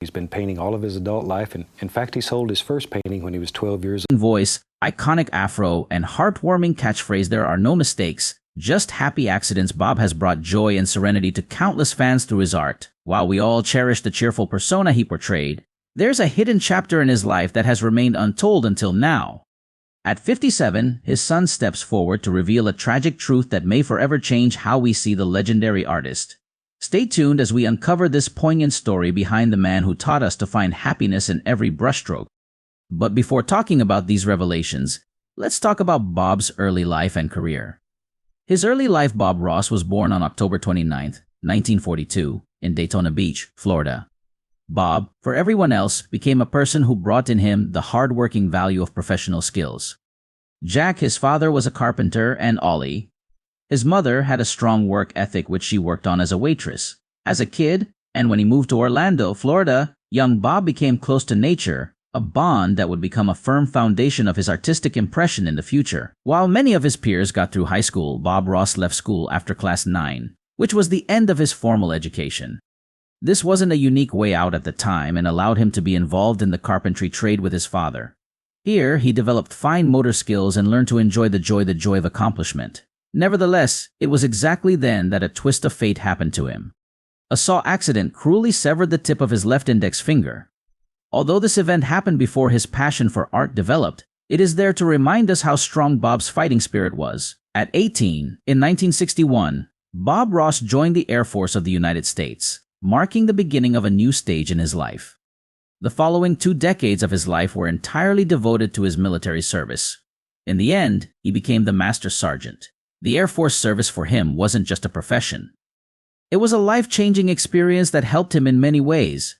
He's been painting all of his adult life, and in fact, he sold his first painting when he was 12 years old. Voice, iconic afro, and heartwarming catchphrase, "There are no mistakes, just happy accidents." Bob has brought joy and serenity to countless fans through his art. While we all cherish the cheerful persona he portrayed, there's a hidden chapter in his life that has remained untold until now. At 57, his son steps forward to reveal a tragic truth that may forever change how we see the legendary artist. Stay tuned as we uncover this poignant story behind the man who taught us to find happiness in every brushstroke. But before talking about these revelations, let's talk about Bob's early life and career. His early life. Bob Ross was born on October 29, 1942, in Daytona Beach, Florida. Bob, for everyone else, became a person who brought in him the hard-working value of professional skills. Jack, his father, was a carpenter, and Ollie, his mother, had a strong work ethic which she worked on as a waitress. As a kid, and when he moved to Orlando, Florida, young Bob became close to nature, a bond that would become a firm foundation of his artistic impression in the future. While many of his peers got through high school, Bob Ross left school after class 9, which was the end of his formal education. This wasn't a unique way out at the time and allowed him to be involved in the carpentry trade with his father. Here, he developed fine motor skills and learned to enjoy the joy of accomplishment. Nevertheless, it was exactly then that a twist of fate happened to him. A saw accident cruelly severed the tip of his left index finger. Although this event happened before his passion for art developed, it is there to remind us how strong Bob's fighting spirit was. At 18, in 1961, Bob Ross joined the Air Force of the United States, marking the beginning of a new stage in his life. The following 2 decades of his life were entirely devoted to his military service. In the end, he became the Master Sergeant. The Air Force service for him wasn't just a profession. It was a life-changing experience that helped him in many ways.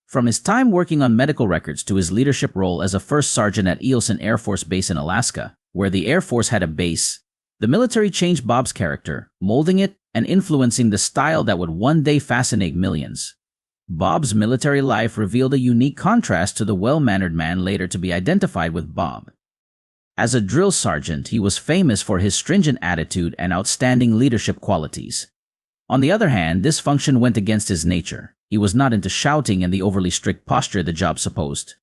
From his time working on medical records to his leadership role as a first sergeant at Eielson Air Force Base in Alaska, where the Air Force had a base, the military changed Bob's character, molding it and influencing the style that would one day fascinate millions. Bob's military life revealed a unique contrast to the well-mannered man later to be identified with Bob. As a drill sergeant, he was famous for his stringent attitude and outstanding leadership qualities. On the other hand, this function went against his nature. He was not into shouting and the overly strict posture the job supposed.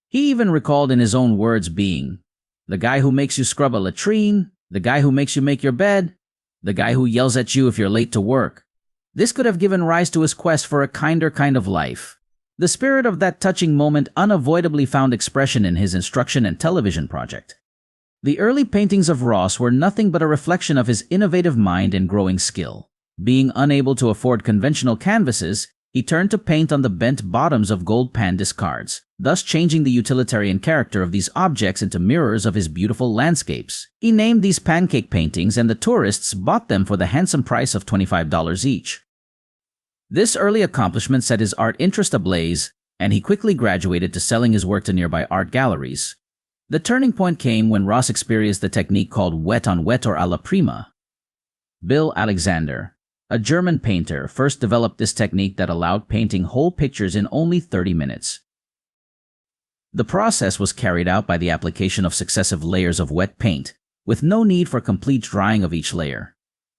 He even recalled in his own words being the guy who makes you scrub a latrine, the guy who makes you make your bed, the guy who yells at you if you're late to work. This could have given rise to his quest for a kinder kind of life. The spirit of that touching moment unavoidably found expression in his instruction and television project. The early paintings of Ross were nothing but a reflection of his innovative mind and growing skill. Being unable to afford conventional canvases, he turned to paint on the bent bottoms of gold pan discards, thus changing the utilitarian character of these objects into mirrors of his beautiful landscapes. He named these pancake paintings, and the tourists bought them for the handsome price of $25 each. This early accomplishment set his art interest ablaze, and he quickly graduated to selling his work to nearby art galleries. The turning point came when Ross experienced the technique called wet on wet, or alla prima. Bill Alexander, a German painter, first developed this technique that allowed painting whole pictures in only 30 minutes. The process was carried out by the application of successive layers of wet paint, with no need for complete drying of each layer.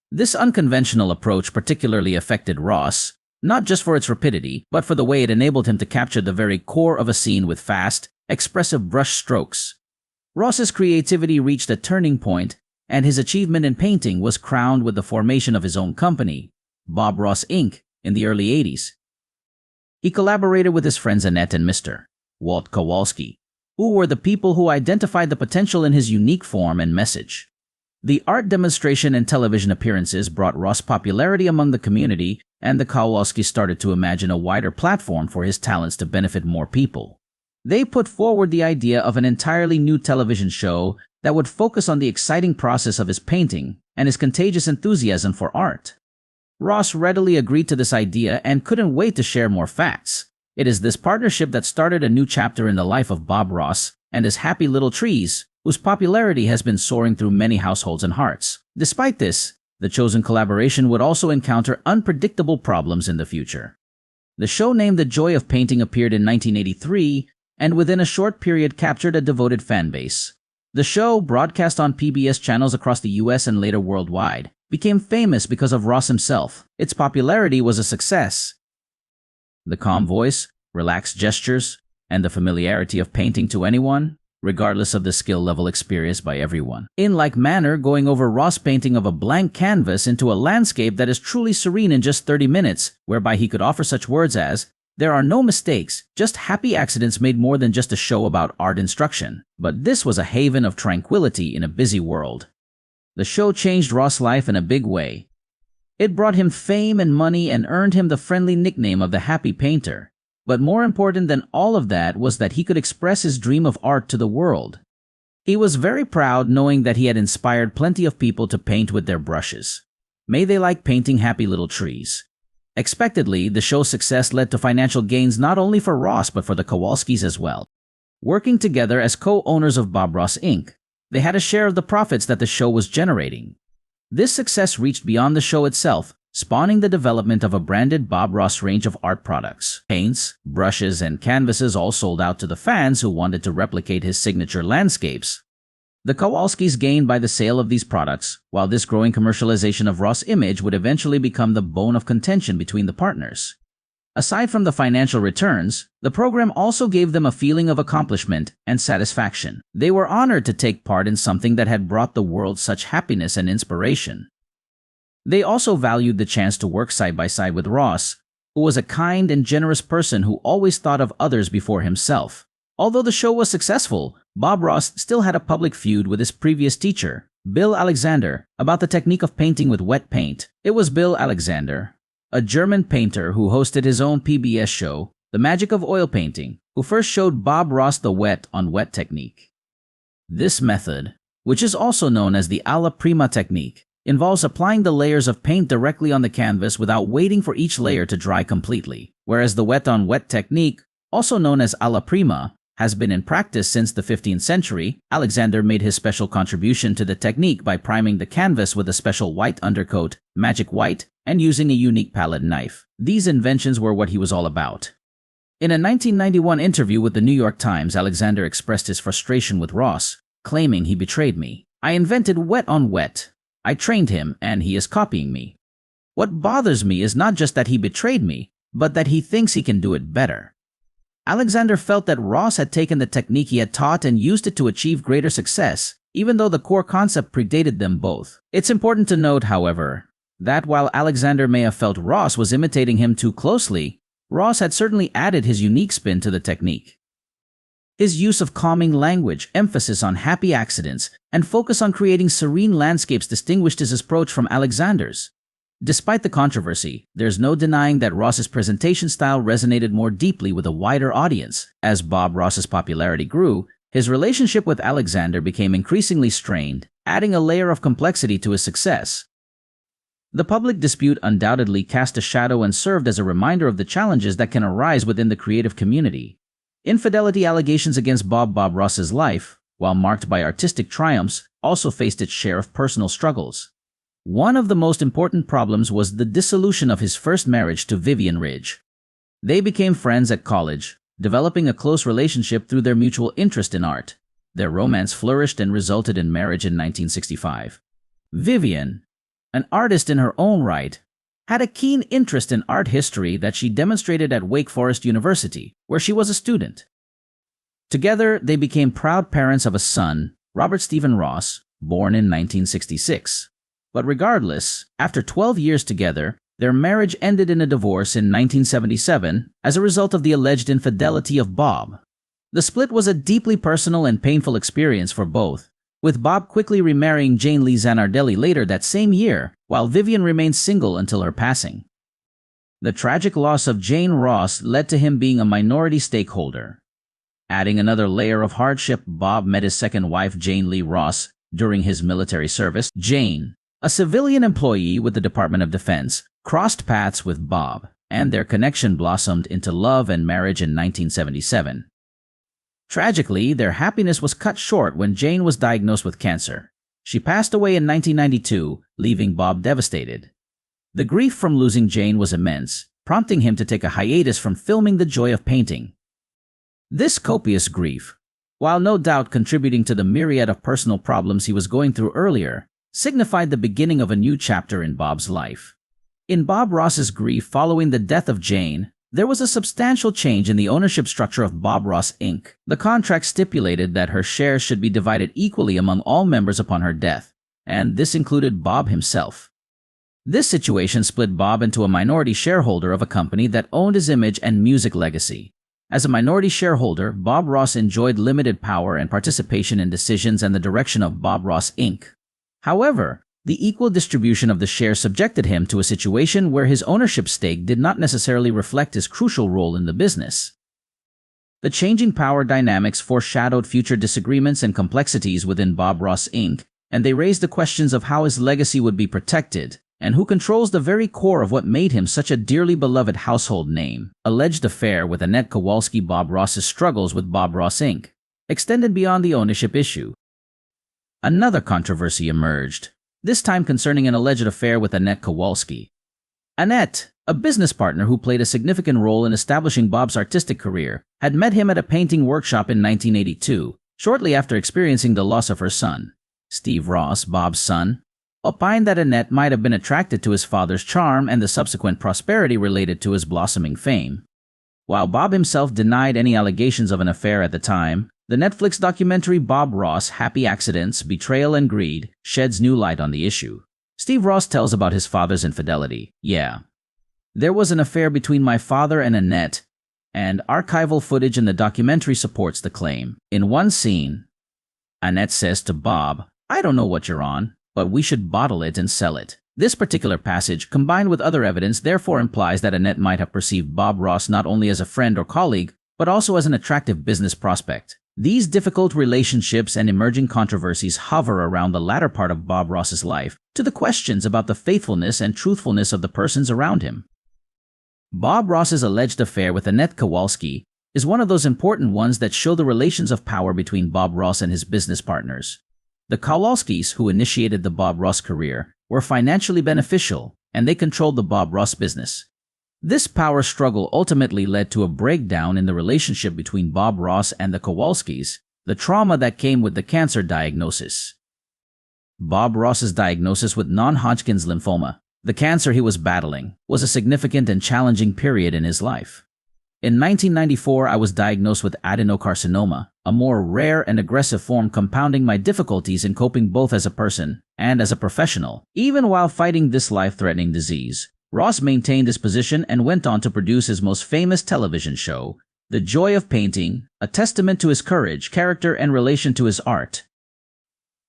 This unconventional approach particularly affected Ross, not just for its rapidity, but for the way it enabled him to capture the very core of a scene with fast, expressive brush strokes. Ross's creativity reached a turning point, and his achievement in painting was crowned with the formation of his own company, Bob Ross Inc., in the early 80s. He collaborated with his friends Annette and Mr. Walt Kowalski, who were the people who identified the potential in his unique form and message. The art demonstration and television appearances brought Ross popularity among the community, and the Kowalskis started to imagine a wider platform for his talents to benefit more people. They put forward the idea of an entirely new television show that would focus on the exciting process of his painting and his contagious enthusiasm for art. Ross readily agreed to this idea and couldn't wait to share more facts. It is this partnership that started a new chapter in the life of Bob Ross and his happy little trees, whose popularity has been soaring through many households and hearts. Despite this, the chosen collaboration would also encounter unpredictable problems in the future. The show named The Joy of Painting appeared in 1983 and within a short period captured a devoted fan base. The show, broadcast on PBS channels across the US and later worldwide, became famous because of Ross himself. Its popularity was a success. The calm voice, relaxed gestures, and the familiarity of painting to anyone, regardless of the skill level experienced by everyone. In like manner, going over Ross' painting of a blank canvas into a landscape that is truly serene in just 30 minutes, whereby he could offer such words as, "There are no mistakes, just happy accidents made more than just a show about art instruction." But this was a haven of tranquility in a busy world. The show changed Ross' life in a big way. It brought him fame and money and earned him the friendly nickname of the Happy Painter. But more important than all of that was that he could express his dream of art to the world. He was very proud knowing that he had inspired plenty of people to paint with their brushes. May they like painting happy little trees. Expectedly, the show's success led to financial gains not only for Ross but for the Kowalskis as well. Working together as co-owners of Bob Ross Inc., they had a share of the profits that the show was generating. This success reached beyond the show itself, spawning the development of a branded Bob Ross range of art products. Paints, brushes, and canvases all sold out to the fans who wanted to replicate his signature landscapes. The Kowalskis gained by the sale of these products, while this growing commercialization of Ross' image would eventually become the bone of contention between the partners. Aside from the financial returns, the program also gave them a feeling of accomplishment and satisfaction. They were honored to take part in something that had brought the world such happiness and inspiration. They also valued the chance to work side by side with Ross, who was a kind and generous person who always thought of others before himself. Although the show was successful, Bob Ross still had a public feud with his previous teacher, Bill Alexander, about the technique of painting with wet paint. It was Bill Alexander, a German painter who hosted his own PBS show, The Magic of Oil Painting, who first showed Bob Ross the wet on wet technique. This method, which is also known as the alla prima technique, involves applying the layers of paint directly on the canvas without waiting for each layer to dry completely, whereas the wet-on-wet technique, also known as alla prima, has been in practice since the 15th century. Alexander made his special contribution to the technique by priming the canvas with a special white undercoat, magic white, and using a unique palette knife. These inventions were what he was all about. In a 1991 interview with the New York Times, Alexander expressed his frustration with Ross, claiming he betrayed me. "I invented wet on wet. I trained him, and he is copying me. What bothers me is not just that he betrayed me, but that he thinks he can do it better." Alexander felt that Ross had taken the technique he had taught and used it to achieve greater success, even though the core concept predated them both. It's important to note, however, that while Alexander may have felt Ross was imitating him too closely, Ross had certainly added his unique spin to the technique. His use of calming language, emphasis on happy accidents, and focus on creating serene landscapes distinguished his approach from Alexander's. Despite the controversy, there's no denying that Ross's presentation style resonated more deeply with a wider audience. As Bob Ross's popularity grew, his relationship with Alexander became increasingly strained, adding a layer of complexity to his success. The public dispute undoubtedly cast a shadow and served as a reminder of the challenges that can arise within the creative community. Infidelity allegations against Bob Ross's life, while marked by artistic triumphs, also faced its share of personal struggles. One of the most important problems was the dissolution of his first marriage to Vivian Ridge. They became friends at college, developing a close relationship through their mutual interest in art. Their romance flourished and resulted in marriage in 1965. Vivian, an artist in her own right, had a keen interest in art history that she demonstrated at Wake Forest University, where she was a student. Together, they became proud parents of a son, Robert Stephen Ross, born in 1966. But regardless, after 12 years together, their marriage ended in a divorce in 1977 as a result of the alleged infidelity of Bob. The split was a deeply personal and painful experience for both, with Bob quickly remarrying Jane Lee Zanardelli later that same year, while Vivian remained single until her passing. The tragic loss of Jane Ross led to him being a minority stakeholder. Adding another layer of hardship, Bob met his second wife, Jane Lee Ross, during his military service. Jane, a civilian employee with the Department of Defense, crossed paths with Bob, and their connection blossomed into love and marriage in 1977. Tragically, their happiness was cut short when Jane was diagnosed with cancer. She passed away in 1992, leaving Bob devastated. The grief from losing Jane was immense, prompting him to take a hiatus from filming The Joy of Painting. This copious grief, while no doubt contributing to the myriad of personal problems he was going through earlier, signified the beginning of a new chapter in Bob's life. In Bob Ross's grief following the death of Jane, There was a substantial change in the ownership structure of Bob Ross Inc. The contract stipulated that her shares should be divided equally among all members upon her death, and this included Bob himself. This situation split Bob into a minority shareholder of a company that owned his image and music legacy. As a minority shareholder, Bob Ross enjoyed limited power and participation in decisions and the direction of Bob Ross Inc. However, the equal distribution of the shares subjected him to a situation where his ownership stake did not necessarily reflect his crucial role in the business. The changing power dynamics foreshadowed future disagreements and complexities within Bob Ross Inc., and they raised the questions of how his legacy would be protected, and who controls the very core of what made him such a dearly beloved household name. Alleged affair with Annette Kowalski. Bob Ross's struggles with Bob Ross Inc. extended beyond the ownership issue. Another controversy emerged, this time concerning an alleged affair with Annette Kowalski. Annette, a business partner who played a significant role in establishing Bob's artistic career, had met him at a painting workshop in 1982, shortly after experiencing the loss of her son. Steve Ross, Bob's son, opined that Annette might have been attracted to his father's charm and the subsequent prosperity related to his blossoming fame. While Bob himself denied any allegations of an affair at the time, the Netflix documentary Bob Ross, Happy Accidents, Betrayal and Greed sheds new light on the issue. Steve Ross tells about his father's infidelity. "Yeah, there was an affair between my father and Annette, and archival footage in the documentary supports the claim. In one scene, Annette says to Bob, 'I don't know what you're on, but we should bottle it and sell it.' This particular passage, combined with other evidence, therefore implies that Annette might have perceived Bob Ross not only as a friend or colleague, but also as an attractive business prospect. These difficult relationships and emerging controversies hover around the latter part of Bob Ross's life, to the questions about the faithfulness and truthfulness of the persons around him. Bob Ross's alleged affair with Annette Kowalski is one of those important ones that show the relations of power between Bob Ross and his business partners. The Kowalskis, who initiated the Bob Ross career, were financially beneficial, and they controlled the Bob Ross business. This power struggle ultimately led to a breakdown in the relationship between Bob Ross and the Kowalskis, the trauma that came with the cancer diagnosis. Bob Ross's diagnosis with non-Hodgkin's lymphoma, the cancer he was battling, was a significant and challenging period in his life. In 1994, I was diagnosed with adenocarcinoma, a more rare and aggressive form, compounding my difficulties in coping both as a person and as a professional. Even while fighting this life-threatening disease, Ross maintained his position and went on to produce his most famous television show, The Joy of Painting, a testament to his courage, character, and relation to his art.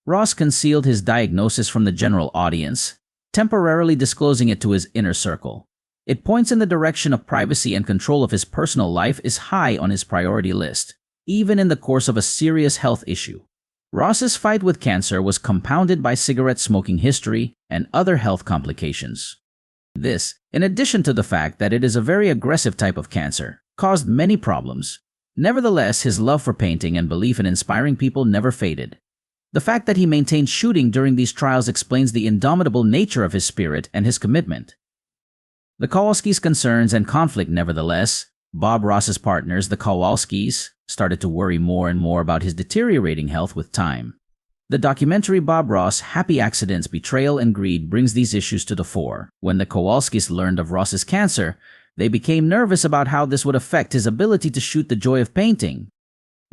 Ross concealed his diagnosis from the general audience, temporarily disclosing it to his inner circle. It points in the direction of privacy, and control of his personal life is high on his priority list, even in the course of a serious health issue. Ross's fight with cancer was compounded by cigarette smoking history and other health complications. This, in addition to the fact that it is a very aggressive type of cancer, caused many problems. Nevertheless, his love for painting and belief in inspiring people never faded. The fact that he maintained shooting during these trials explains the indomitable nature of his spirit and his commitment. The Kowalskis' concerns and conflict, nevertheless, Bob Ross's partners, the Kowalskis, started to worry more and more about his deteriorating health with time. The documentary Bob Ross, Happy Accidents, Betrayal and Greed brings these issues to the fore. When the Kowalskis learned of Ross's cancer, they became nervous about how this would affect his ability to shoot The Joy of Painting.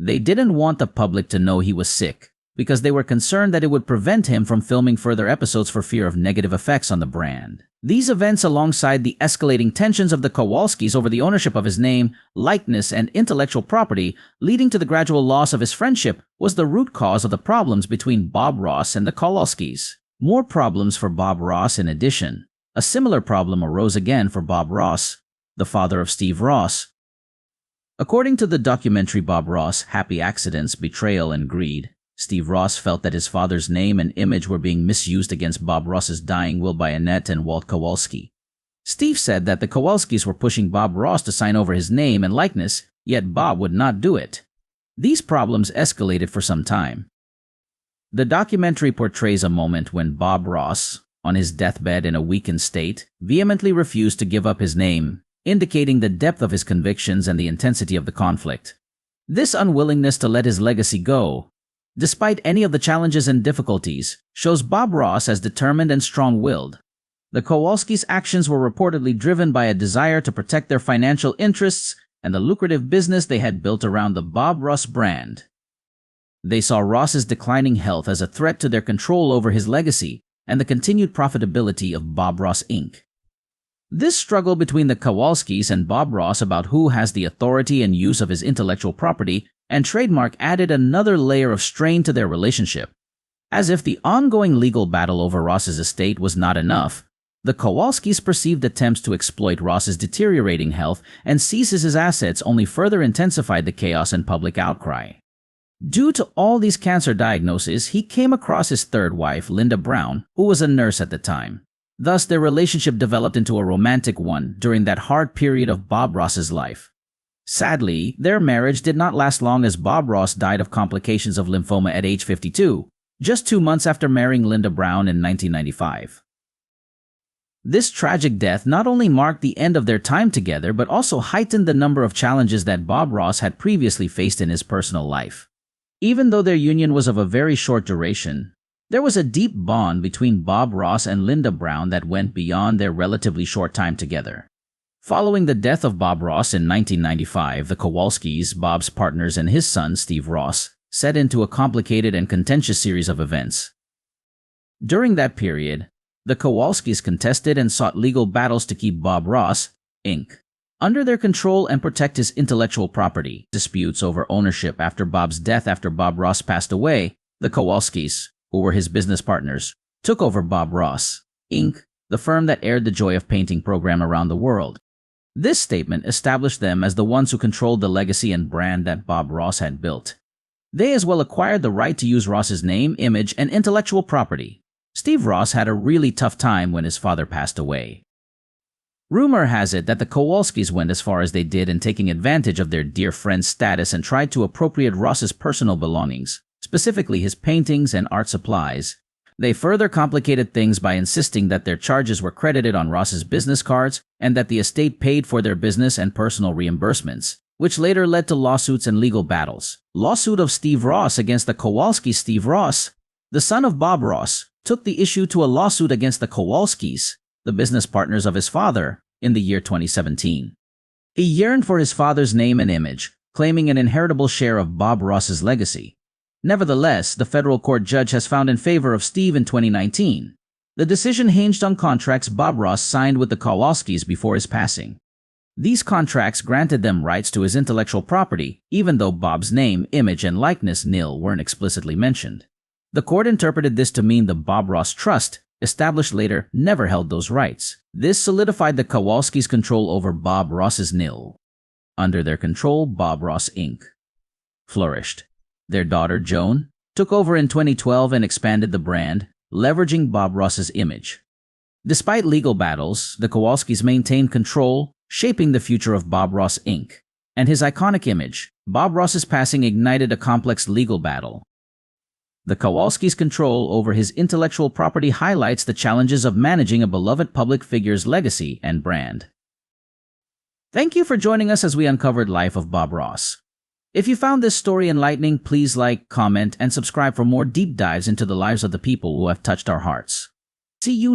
They didn't want the public to know he was sick, because they were concerned that it would prevent him from filming further episodes for fear of negative effects on the brand. These events, alongside the escalating tensions of the Kowalskis over the ownership of his name, likeness, and intellectual property, leading to the gradual loss of his friendship, was the root cause of the problems between Bob Ross and the Kowalskis. More problems for Bob Ross in addition. A similar problem arose again for Bob Ross, the father of Steve Ross. According to the documentary Bob Ross, Happy Accidents, Betrayal and Greed, Steve Ross felt that his father's name and image were being misused against Bob Ross's dying will by Annette and Walt Kowalski. Steve said that the Kowalskis were pushing Bob Ross to sign over his name and likeness, yet Bob would not do it. These problems escalated for some time. The documentary portrays a moment when Bob Ross, on his deathbed in a weakened state, vehemently refused to give up his name, indicating the depth of his convictions and the intensity of the conflict. This unwillingness to let his legacy go, despite any of the challenges and difficulties, shows Bob Ross as determined and strong-willed. The Kowalskis' actions were reportedly driven by a desire to protect their financial interests and the lucrative business they had built around the Bob Ross brand. They saw Ross's declining health as a threat to their control over his legacy and the continued profitability of Bob Ross Inc. This struggle between the Kowalskis and Bob Ross about who has the authority and use of his intellectual property and trademark added another layer of strain to their relationship. As if the ongoing legal battle over Ross's estate was not enough, the Kowalskis' perceived attempts to exploit Ross's deteriorating health and seize his assets only further intensified the chaos and public outcry. Due to all these cancer diagnoses, he came across his third wife, Linda Brown, who was a nurse at the time. Thus, their relationship developed into a romantic one during that hard period of Bob Ross's life. Sadly, their marriage did not last long as Bob Ross died of complications of lymphoma at age 52, just 2 months after marrying Linda Brown in 1995. This tragic death not only marked the end of their time together, but also heightened the number of challenges that Bob Ross had previously faced in his personal life. Even though their union was of a very short duration, there was a deep bond between Bob Ross and Linda Brown that went beyond their relatively short time together. Following the death of Bob Ross in 1995, the Kowalskis, Bob's partners, and his son, Steve Ross, set into a complicated and contentious series of events. During that period, the Kowalskis contested and sought legal battles to keep Bob Ross, Inc. under their control and protect his intellectual property. Disputes over ownership after Bob's death. After Bob Ross passed away, the Kowalskis, who were his business partners, took over Bob Ross, Inc., the firm that aired the Joy of Painting program around the world. This statement established them as the ones who controlled the legacy and brand that Bob Ross had built. They as well acquired the right to use Ross's name, image, and intellectual property. Steve Ross had a really tough time when his father passed away. Rumor has it that the Kowalskis went as far as they did in taking advantage of their dear friend's status and tried to appropriate Ross's personal belongings, specifically his paintings and art supplies. They further complicated things by insisting that their charges were credited on Ross's business cards and that the estate paid for their business and personal reimbursements, which later led to lawsuits and legal battles. Lawsuit of Steve Ross against the Kowalskis. Steve Ross, the son of Bob Ross, took the issue to a lawsuit against the Kowalskis, the business partners of his father, in the year 2017. He yearned for his father's name and image, claiming an inheritable share of Bob Ross's legacy. Nevertheless, the federal court judge has found in favor of Steve in 2019. The decision hinged on contracts Bob Ross signed with the Kowalskis before his passing. These contracts granted them rights to his intellectual property, even though Bob's name, image, and likeness weren't explicitly mentioned. The court interpreted this to mean the Bob Ross Trust, established later, never held those rights. This solidified the Kowalskis' control over Bob Ross's nil. Under their control, Bob Ross Inc. flourished. Their daughter, Joan, took over in 2012 and expanded the brand, leveraging Bob Ross's image. Despite legal battles, the Kowalskis maintained control, shaping the future of Bob Ross Inc. and his iconic image. Bob Ross's passing ignited a complex legal battle. The Kowalskis' control over his intellectual property highlights the challenges of managing a beloved public figure's legacy and brand. Thank you for joining us as we uncovered life of Bob Ross. If you found this story enlightening, please like, comment, and subscribe for more deep dives into the lives of the people who have touched our hearts. See you